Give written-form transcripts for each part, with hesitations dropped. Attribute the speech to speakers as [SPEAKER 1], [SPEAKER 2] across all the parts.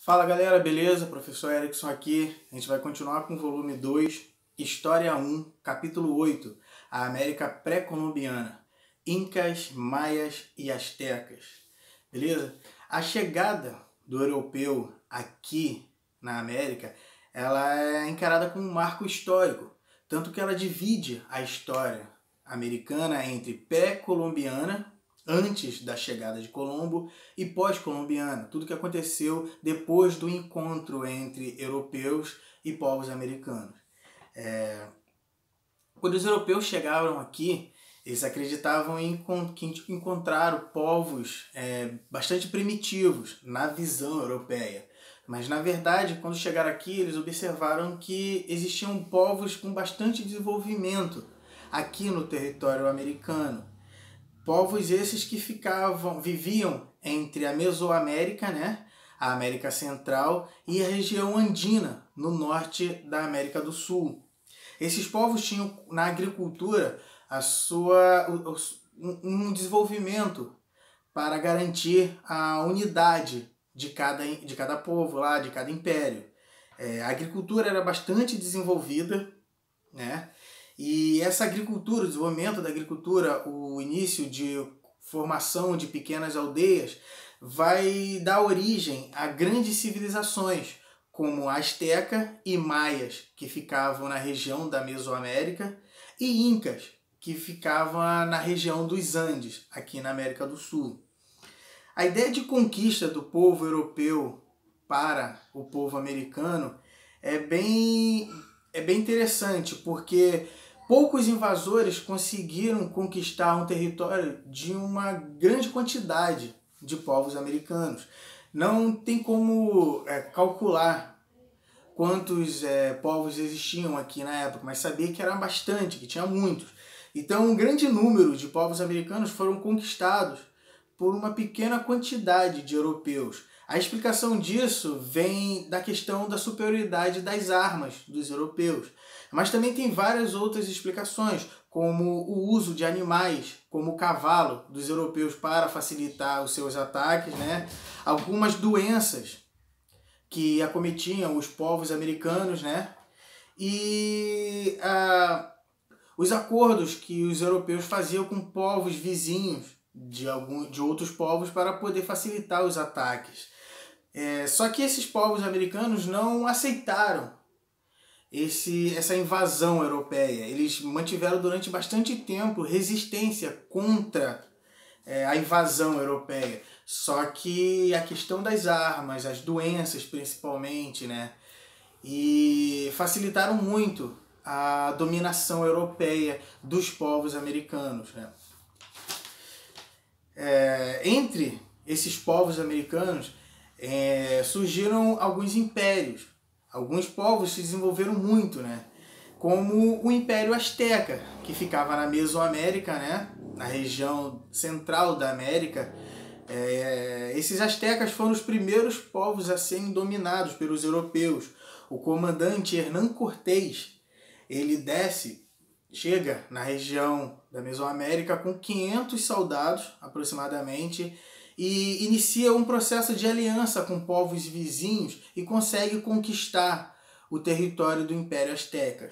[SPEAKER 1] Fala galera, beleza? Professor Erickson aqui. A gente vai continuar com o volume 2, História 1, capítulo 8, a América pré-colombiana, Incas, Maias e Astecas. Beleza? A chegada do europeu aqui na América, ela é encarada como um marco histórico, tanto que ela divide a história americana entre pré-colombiana, antes da chegada de Colombo, e pós-colombiana, tudo que aconteceu depois do encontro entre europeus e povos americanos. Quando os europeus chegaram aqui, eles acreditavam que encontraram povos bastante primitivos na visão europeia. Mas, na verdade, quando chegaram aqui, eles observaram que existiam povos com bastante desenvolvimento aqui no território americano. Povos esses que viviam entre a Mesoamérica, né, a América Central, e a região andina, no norte da América do Sul. Esses povos tinham na agricultura um desenvolvimento para garantir a unidade de cada povo lá, de cada império. A agricultura era bastante desenvolvida, né? E essa agricultura, o desenvolvimento da agricultura, o início de formação de pequenas aldeias, vai dar origem a grandes civilizações, como Azteca e Maias, que ficavam na região da Mesoamérica, e Incas, que ficavam na região dos Andes, aqui na América do Sul. A ideia de conquista do povo europeu para o povo americano é bem interessante, porque poucos invasores conseguiram conquistar um território de uma grande quantidade de povos americanos. Não tem como calcular quantos povos existiam aqui na época, mas sabia que era bastante, que tinha muitos. Então, um grande número de povos americanos foram conquistados por uma pequena quantidade de europeus. A explicação disso vem da questão da superioridade das armas dos europeus. Mas também tem várias outras explicações, como o uso de animais, como o cavalo, dos europeus para facilitar os seus ataques, né? Algumas doenças que acometiam os povos americanos, né? E os acordos que os europeus faziam com povos vizinhos de outros povos para poder facilitar os ataques. Só que esses povos americanos não aceitaram essa invasão europeia. Eles mantiveram durante bastante tempo resistência contra a invasão europeia. Só que a questão das armas, as doenças principalmente, né, e facilitaram muito a dominação europeia dos povos americanos, né. Entre esses povos americanos surgiram alguns impérios. Alguns povos se desenvolveram muito, né? Como o Império Azteca, que ficava na Mesoamérica, né? Na região central da América. Esses astecas foram os primeiros povos a serem dominados pelos europeus. O comandante Hernán Cortés, ele chega na região da Mesoamérica com 500 soldados, aproximadamente, e inicia um processo de aliança com povos vizinhos e consegue conquistar o território do Império Azteca.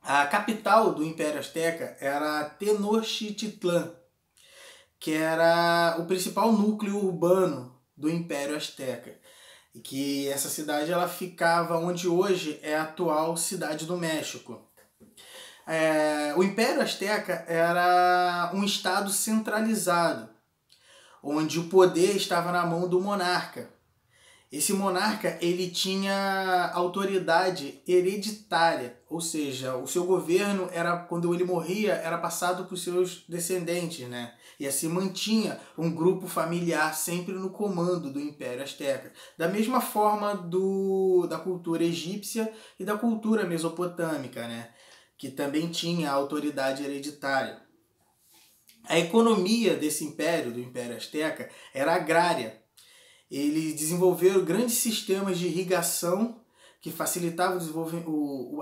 [SPEAKER 1] A capital do Império Azteca era Tenochtitlan, que era o principal núcleo urbano do Império Azteca. E que essa cidade ela ficava onde hoje é a atual Cidade do México. O Império Azteca era um estado centralizado, onde o poder estava na mão do monarca. Esse monarca ele tinha autoridade hereditária, ou seja, o seu governo quando ele morria era passado para os seus descendentes, né? E assim mantinha um grupo familiar sempre no comando do Império Azteca. Da mesma forma da cultura egípcia e da cultura mesopotâmica, né? Que também tinha autoridade hereditária. A economia desse império, do Império Azteca, era agrária. Eles desenvolveram grandes sistemas de irrigação que facilitavam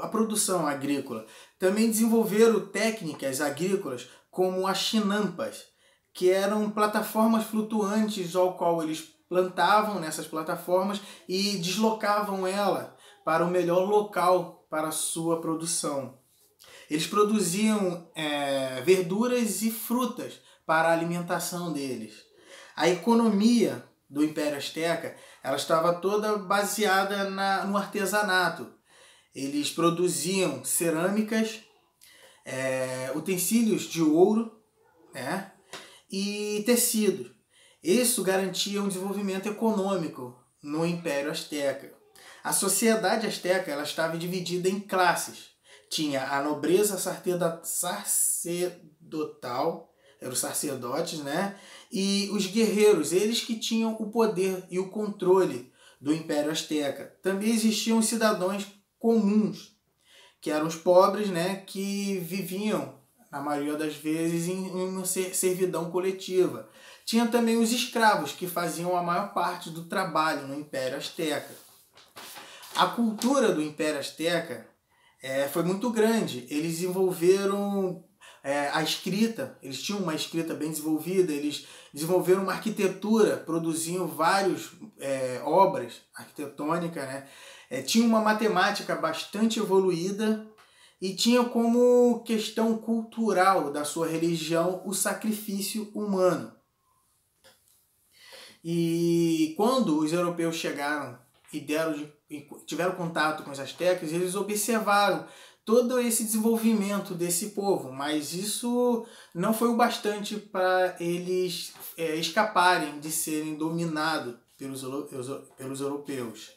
[SPEAKER 1] a produção agrícola. Também desenvolveram técnicas agrícolas como as chinampas, que eram plataformas flutuantes ao qual eles plantavam nessas plataformas e deslocavam ela para o melhor local para a sua produção. Eles produziam verduras e frutas para a alimentação deles. A economia do Império Azteca ela estava toda baseada no artesanato. Eles produziam cerâmicas, utensílios de ouro, né, e tecidos. Isso garantia um desenvolvimento econômico no Império Azteca. A sociedade azteca ela estava dividida em classes. Tinha a nobreza sacerdotal, eram os sacerdotes, né? E os guerreiros, eles que tinham o poder e o controle do Império Azteca. Também existiam os cidadãos comuns, que eram os pobres, né? Que viviam, na maioria das vezes, em uma servidão coletiva. Tinha também os escravos, que faziam a maior parte do trabalho no Império Azteca. A cultura do Império Azteca foi muito grande. Eles desenvolveram a escrita, eles tinham uma escrita bem desenvolvida, eles desenvolveram uma arquitetura, produziam várias obras arquitetônicas, né? Tinha uma matemática bastante evoluída e tinha como questão cultural da sua religião o sacrifício humano. E quando os europeus chegaram e tiveram contato com os astecas, eles observaram todo esse desenvolvimento desse povo, mas isso não foi o bastante para eles escaparem de serem dominados pelos europeus.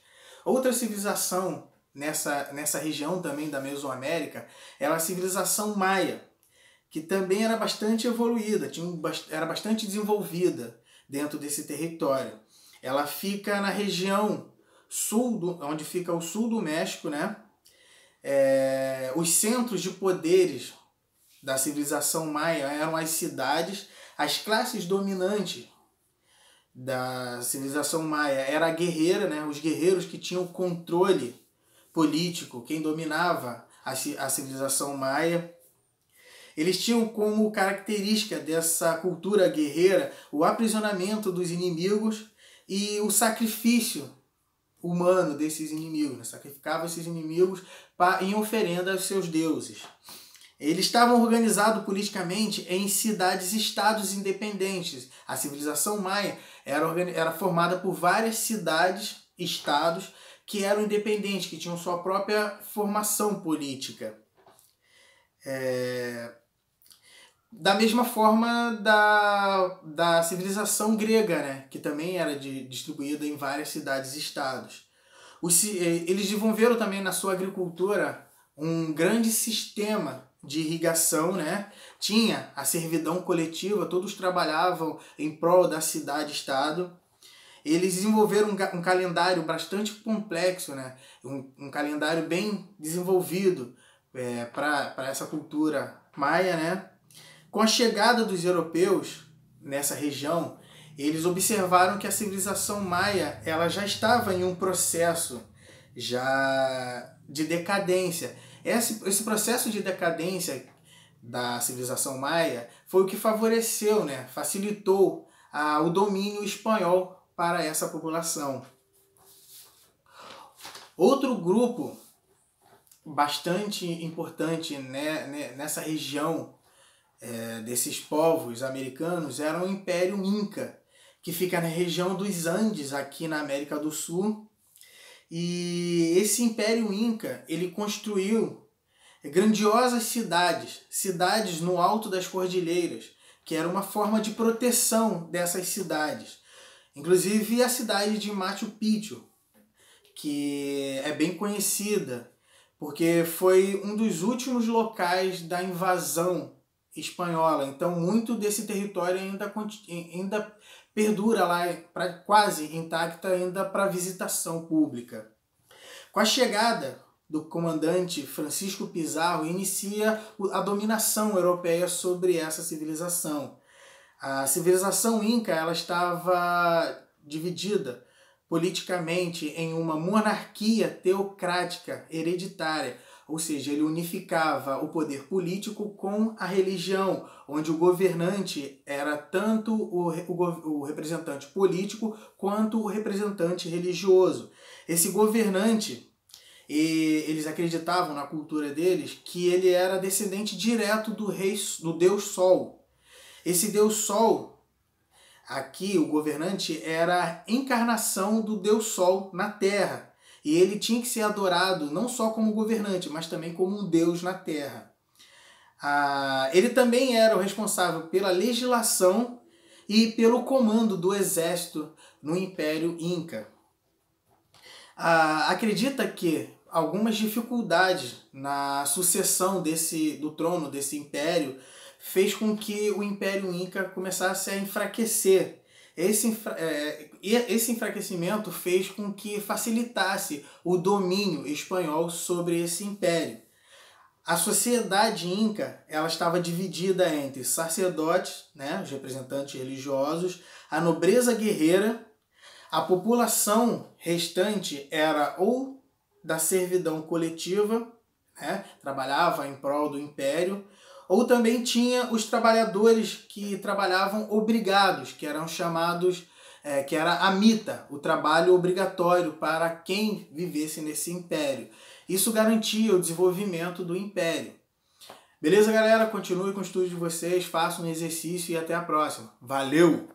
[SPEAKER 1] Outra civilização nessa região também da Mesoamérica era a civilização maia, que também era bastante evoluída, era bastante desenvolvida dentro desse território. Ela fica na região sul, onde fica o sul do México, né? Os centros de poderes da civilização maia eram as cidades. As classes dominantes da civilização maia era a guerreira, né? Os guerreiros que tinham controle político, quem dominava a civilização maia. Eles tinham como característica dessa cultura guerreira o aprisionamento dos inimigos e o sacrifício humano desses inimigos, né? Sacrificavam esses inimigos em oferenda aos seus deuses. Eles estavam organizados politicamente em cidades-estados independentes. A civilização maia era formada por várias cidades-estados que eram independentes, que tinham sua própria formação política. Da mesma forma da civilização grega, né? Que também era distribuída em várias cidades-estados. Eles desenvolveram também na sua agricultura um grande sistema de irrigação, né? Tinha a servidão coletiva, todos trabalhavam em prol da cidade-estado. Eles desenvolveram um calendário bastante complexo, né? Um calendário bem desenvolvido para essa cultura maia, né? Com a chegada dos europeus nessa região, eles observaram que a civilização maia ela já estava em um processo já de decadência. Esse processo de decadência da civilização maia foi o que favoreceu, né? Facilitou o domínio espanhol para essa população. Outro grupo bastante importante, né, nessa região desses povos americanos era o Império Inca, que fica na região dos Andes, aqui na América do Sul. E esse Império Inca, ele construiu grandiosas cidades no alto das cordilheiras, que era uma forma de proteção dessas cidades. Inclusive a cidade de Machu Picchu, que é bem conhecida, porque foi um dos últimos locais da invasão espanhola. Então muito desse território ainda perdura lá, quase intacta ainda para visitação pública. Com a chegada do comandante Francisco Pizarro, inicia a dominação europeia sobre essa civilização. A civilização inca ela estava dividida politicamente em uma monarquia teocrática hereditária, ou seja, ele unificava o poder político com a religião, onde o governante era tanto o representante político quanto o representante religioso. Esse governante, eles acreditavam na cultura deles que ele era descendente direto do Deus Sol. Esse Deus Sol, aqui o governante, era a encarnação do Deus Sol na Terra. E ele tinha que ser adorado não só como governante, mas também como um Deus na Terra. Ele também era o responsável pela legislação e pelo comando do exército no Império Inca. Acredita que algumas dificuldades na sucessão do trono desse império fez com que o Império Inca começasse a enfraquecer. Esse enfraquecimento fez com que facilitasse o domínio espanhol sobre esse império. A sociedade inca, ela estava dividida entre sacerdotes, né, os representantes religiosos, a nobreza guerreira, a população restante era ou da servidão coletiva, né, trabalhava em prol do império, ou também tinha os trabalhadores que trabalhavam obrigados, que eram chamados, que era a mita, o trabalho obrigatório para quem vivesse nesse império. Isso garantia o desenvolvimento do império. Beleza, galera? Continue com o estudo de vocês, façam um exercício e até a próxima. Valeu!